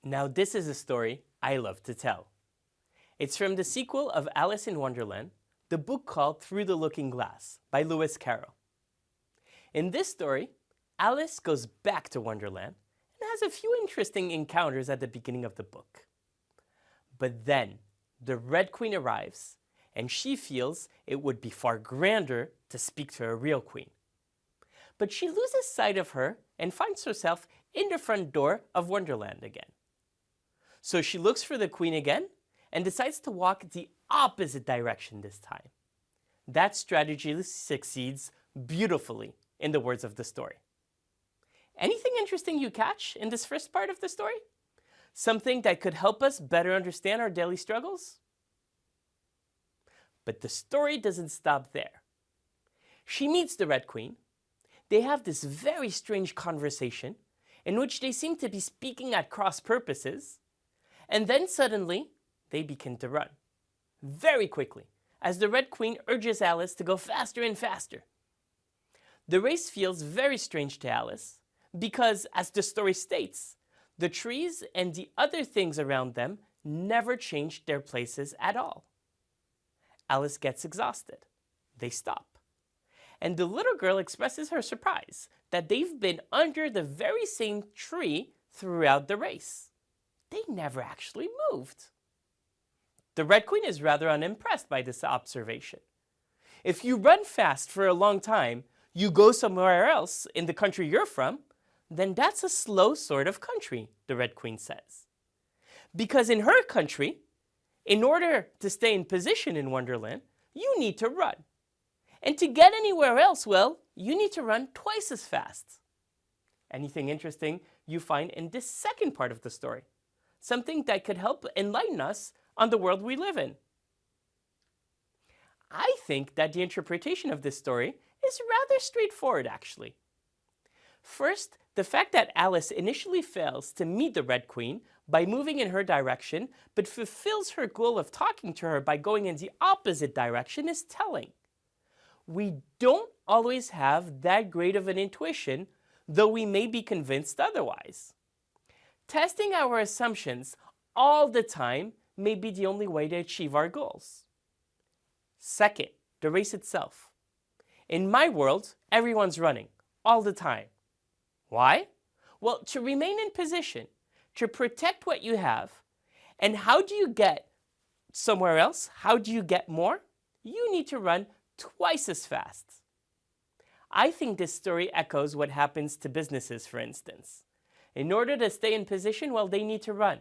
Now this is a story I love to tell. It's from the sequel of Alice in Wonderland, the book called Through the Looking Glass by Lewis Carroll. In this story, Alice goes back to Wonderland and has a few interesting encounters at the beginning of the book. But then the Red Queen arrives and she feels it would be far grander to speak to a real queen. But she loses sight of her and finds herself in the front door of Wonderland again. So she looks for the queen again and decides to walk the opposite direction this time. That strategy succeeds beautifully, in the words of the story. Anything interesting you catch in this first part of the story? Something that could help us better understand our daily struggles? But the story doesn't stop there. She meets the Red Queen. They have this very strange conversation in which they seem to be speaking at cross purposes, and then suddenly they begin to run very quickly as the Red Queen urges Alice to go faster and faster. The race feels very strange to Alice because, as the story states, the trees and the other things around them never changed their places at all. Alice gets exhausted. They stop. And the little girl expresses her surprise that they've been under the very same tree throughout the race. They never actually moved. The Red Queen is rather unimpressed by this observation. If you run fast for a long time, you go somewhere else in the country you're from, then that's a slow sort of country, the Red Queen says. Because in her country, in order to stay in position in Wonderland, you need to run. And to get anywhere else, well, you need to run twice as fast. Anything interesting you find in this second part of the story? Something that could help enlighten us on the world we live in. I think that the interpretation of this story is rather straightforward, actually. First, the fact that Alice initially fails to meet the Red Queen by moving in her direction, but fulfills her goal of talking to her by going in the opposite direction is telling. We don't always have that great of an intuition, though we may be convinced otherwise. Testing our assumptions all the time may be the only way to achieve our goals. Second, the race itself. In my world, everyone's running all the time. Why? Well, to remain in position, to protect what you have. And how do you get somewhere else? How do you get more? You need to run twice as fast. I think this story echoes what happens to businesses, for instance. In order to stay in position, well, they need to run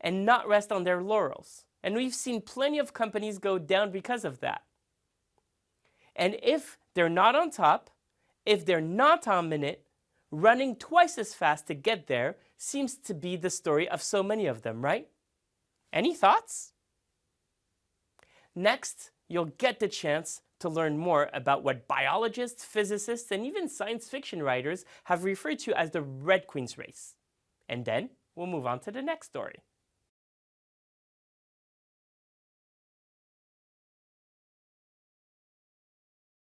and not rest on their laurels. And we've seen plenty of companies go down because of that. And if they're not on top, if they're not dominant, running twice as fast to get there seems to be the story of so many of them, right? Any thoughts? Next, you'll get the chance to learn more about what biologists, physicists, and even science fiction writers have referred to as the Red Queen's race. And then we'll move on to the next story.